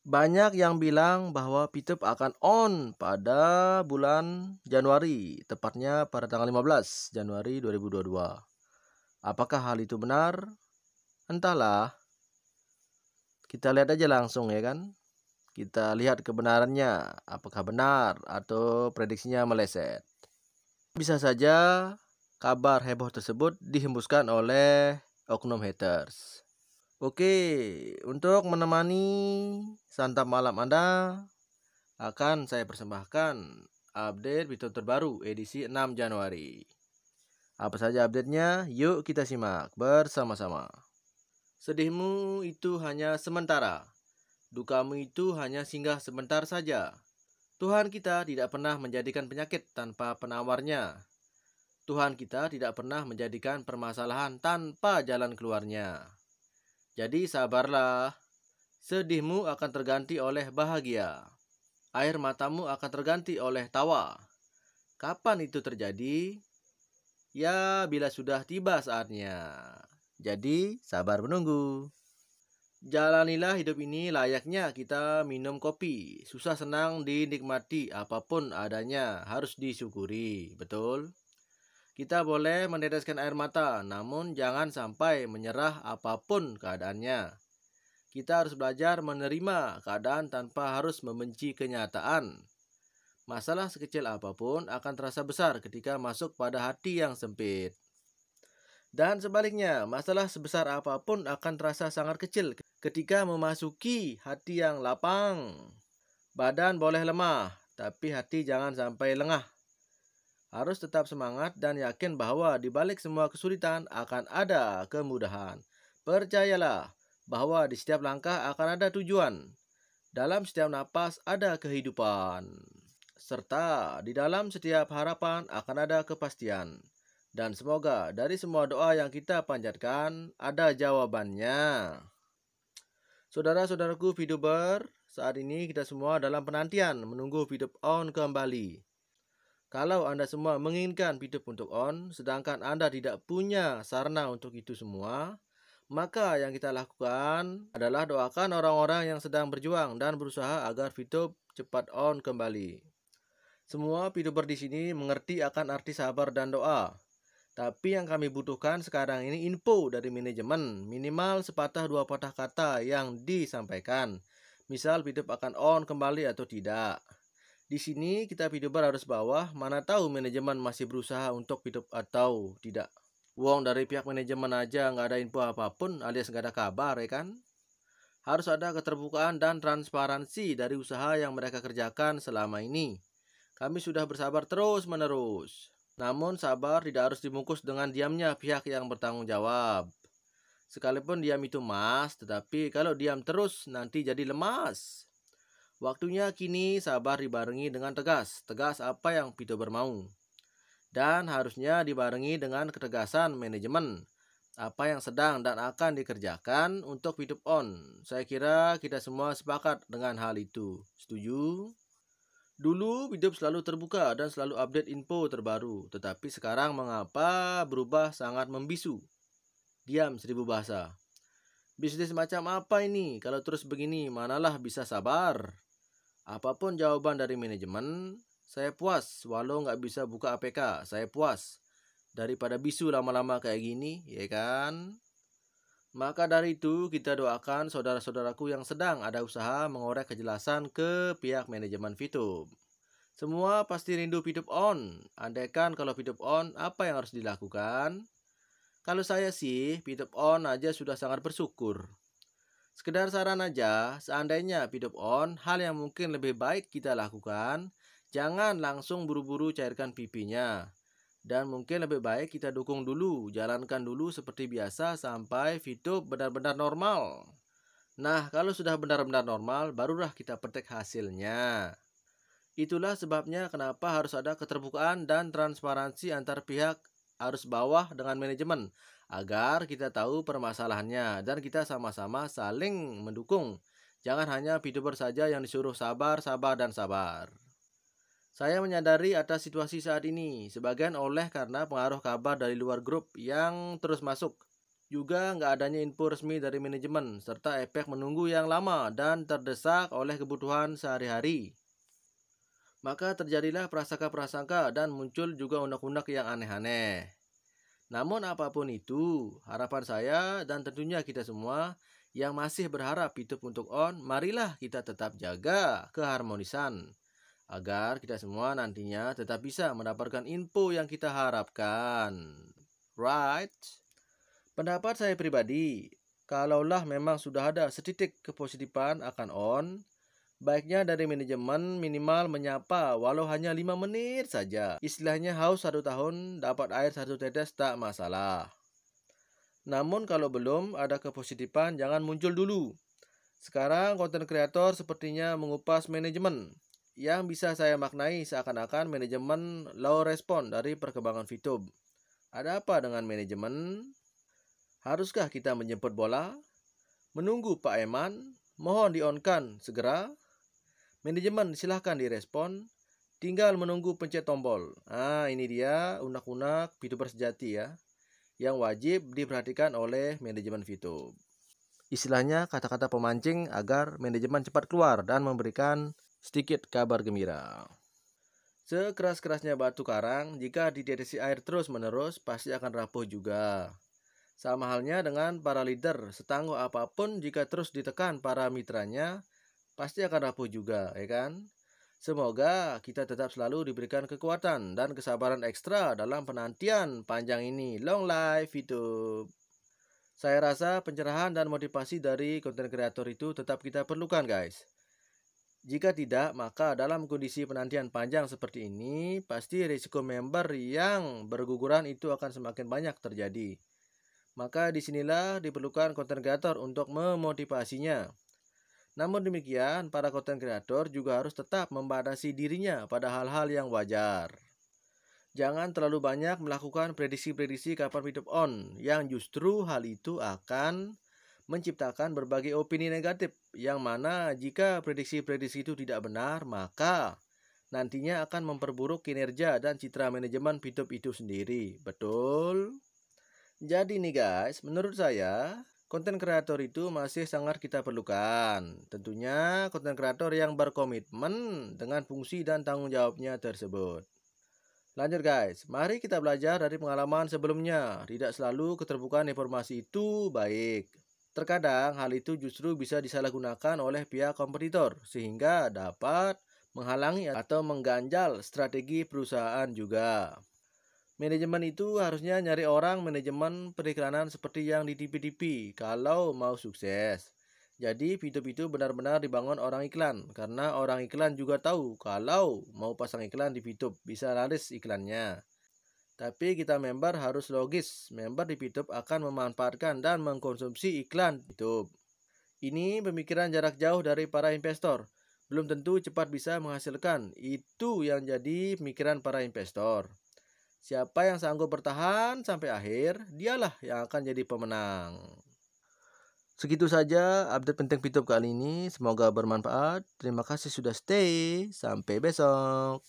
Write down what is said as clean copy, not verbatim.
Banyak yang bilang bahwa Pitup akan on pada bulan Januari, tepatnya pada tanggal 15 Januari 2022. Apakah hal itu benar? Entahlah, kita lihat aja langsung ya kan. Kita lihat kebenarannya, apakah benar atau prediksinya meleset. Bisa saja kabar heboh tersebut dihembuskan oleh oknum haters. Oke, untuk menemani santap malam Anda, akan saya persembahkan update Pitup terbaru edisi 6 Januari. Apa saja update-nya? Yuk kita simak bersama-sama. Sedihmu itu hanya sementara. Dukamu itu hanya singgah sebentar saja. Tuhan kita tidak pernah menjadikan penyakit tanpa penawarnya. Tuhan kita tidak pernah menjadikan permasalahan tanpa jalan keluarnya. Jadi sabarlah. Sedihmu akan terganti oleh bahagia. Air matamu akan terganti oleh tawa. Kapan itu terjadi? Ya, bila sudah tiba saatnya. Jadi, sabar menunggu. Jalanilah hidup ini layaknya kita minum kopi. Susah senang dinikmati, apapun adanya harus disyukuri. Betul? Kita boleh meneteskan air mata, namun jangan sampai menyerah apapun keadaannya. Kita harus belajar menerima keadaan tanpa harus membenci kenyataan. Masalah sekecil apapun akan terasa besar ketika masuk pada hati yang sempit. Dan sebaliknya, masalah sebesar apapun akan terasa sangat kecil ketika memasuki hati yang lapang. Badan boleh lemah, tapi hati jangan sampai lengah. Harus tetap semangat dan yakin bahwa di balik semua kesulitan akan ada kemudahan. Percayalah bahwa di setiap langkah akan ada tujuan. Dalam setiap napas ada kehidupan. Serta di dalam setiap harapan akan ada kepastian. Dan semoga dari semua doa yang kita panjatkan ada jawabannya. Saudara-saudaraku VTuber, saat ini kita semua dalam penantian menunggu Pitup on kembali. Kalau Anda semua menginginkan Pitup untuk on, sedangkan Anda tidak punya sarana untuk itu semua, maka yang kita lakukan adalah doakan orang-orang yang sedang berjuang dan berusaha agar Pitup cepat on kembali. Semua VTuber di sini mengerti akan arti sabar dan doa. Tapi yang kami butuhkan sekarang ini info dari manajemen, minimal sepatah dua patah kata yang disampaikan. Misal Pitup akan on kembali atau tidak. Di sini kita VTuber harus bawah, mana tahu manajemen masih berusaha untuk Pitup atau tidak. Wong dari pihak manajemen aja nggak ada info apapun alias nggak ada kabar ya kan. Harus ada keterbukaan dan transparansi dari usaha yang mereka kerjakan selama ini. Kami sudah bersabar terus menerus. Namun sabar tidak harus dibungkus dengan diamnya pihak yang bertanggung jawab. Sekalipun diam itu mas, tetapi kalau diam terus nanti jadi lemas. Waktunya kini sabar dibarengi dengan tegas. Tegas apa yang VTuber mau. Dan harusnya dibarengi dengan ketegasan manajemen. Apa yang sedang dan akan dikerjakan untuk Pitup on. Saya kira kita semua sepakat dengan hal itu. Setuju? Dulu Pitup selalu terbuka dan selalu update info terbaru. Tetapi sekarang mengapa berubah sangat membisu? Diam 1000 bahasa. Bisnis macam apa ini? Kalau terus begini manalah bisa sabar. Apapun jawaban dari manajemen, saya puas. Walau nggak bisa buka APK, saya puas. Daripada bisu lama-lama kayak gini, ya kan? Maka dari itu kita doakan saudara-saudaraku yang sedang ada usaha mengorek kejelasan ke pihak manajemen Pitup. Semua pasti rindu Pitup on. Andaikan kalau Pitup on, apa yang harus dilakukan? Kalau saya sih, Pitup on aja sudah sangat bersyukur. Sekedar saran aja, seandainya Pitup on, hal yang mungkin lebih baik kita lakukan, jangan langsung buru-buru cairkan pipinya. Dan mungkin lebih baik kita dukung dulu, jalankan dulu seperti biasa sampai Pitup benar-benar normal. Nah, kalau sudah benar-benar normal, barulah kita petik hasilnya. Itulah sebabnya kenapa harus ada keterbukaan dan transparansi antar pihak arus bawah dengan manajemen, agar kita tahu permasalahannya dan kita sama-sama saling mendukung. Jangan hanya VTuber saja yang disuruh sabar, sabar, dan sabar. Saya menyadari atas situasi saat ini, sebagian oleh karena pengaruh kabar dari luar grup yang terus masuk. Juga nggak adanya info resmi dari manajemen, serta efek menunggu yang lama dan terdesak oleh kebutuhan sehari-hari. Maka terjadilah prasangka-prasangka dan muncul juga unek-unek yang aneh-aneh. Namun apapun itu, harapan saya dan tentunya kita semua yang masih berharap YouTube untuk on, marilah kita tetap jaga keharmonisan agar kita semua nantinya tetap bisa mendapatkan info yang kita harapkan. Right? Pendapat saya pribadi, kalaulah memang sudah ada setitik kepositifan akan on, baiknya dari manajemen minimal menyapa walau hanya 5 menit saja. Istilahnya haus 1 tahun dapat air 1 tetes tak masalah. Namun kalau belum ada kepositifan jangan muncul dulu. Sekarang konten kreator sepertinya mengupas manajemen yang bisa saya maknai seakan-akan manajemen low respon dari perkembangan VTube. Ada apa dengan manajemen? Haruskah kita menjemput bola? Menunggu Pak Eman? Mohon di-on-kan segera. Manajemen silahkan direspon. Tinggal menunggu pencet tombol. Ini dia unak-unak VTuber sejati ya, yang wajib diperhatikan oleh manajemen VTube. Istilahnya kata-kata pemancing agar manajemen cepat keluar dan memberikan sedikit kabar gembira. Sekeras-kerasnya batu karang, jika ditetesi air terus-menerus pasti akan rapuh juga. Sama halnya dengan para leader, setangguh apapun jika terus ditekan para mitranya, pasti akan rapuh juga, ya kan? Semoga kita tetap selalu diberikan kekuatan dan kesabaran ekstra dalam penantian panjang ini. Long life YouTube! Saya rasa pencerahan dan motivasi dari konten kreator itu tetap kita perlukan, guys. Jika tidak, maka dalam kondisi penantian panjang seperti ini, pasti risiko member yang berguguran itu akan semakin banyak terjadi. Maka disinilah diperlukan konten kreator untuk memotivasinya. Namun demikian, para konten kreator juga harus tetap membatasi dirinya pada hal-hal yang wajar. Jangan terlalu banyak melakukan prediksi-prediksi kapan VTube on, yang justru hal itu akan menciptakan berbagai opini negatif, yang mana jika prediksi-prediksi itu tidak benar, maka nantinya akan memperburuk kinerja dan citra manajemen VTube itu sendiri. Betul? Jadi nih guys, menurut saya konten kreator itu masih sangat kita perlukan. Tentunya konten kreator yang berkomitmen dengan fungsi dan tanggung jawabnya tersebut. Lanjut guys, mari kita belajar dari pengalaman sebelumnya. Tidak selalu keterbukaan informasi itu baik. Terkadang hal itu justru bisa disalahgunakan oleh pihak kompetitor sehingga dapat menghalangi atau mengganjal strategi perusahaan juga. Manajemen itu harusnya nyari orang manajemen periklanan seperti yang di TV-TV kalau mau sukses. Jadi VTube itu benar-benar dibangun orang iklan, karena orang iklan juga tahu kalau mau pasang iklan di VTube bisa laris iklannya. Tapi kita member harus logis, member di VTube akan memanfaatkan dan mengkonsumsi iklan VTube. Ini pemikiran jarak jauh dari para investor. Belum tentu cepat bisa menghasilkan, itu yang jadi pemikiran para investor. Siapa yang sanggup bertahan sampai akhir, dialah yang akan jadi pemenang. Segitu saja update penting VTube kali ini. Semoga bermanfaat. Terima kasih sudah stay. Sampai besok.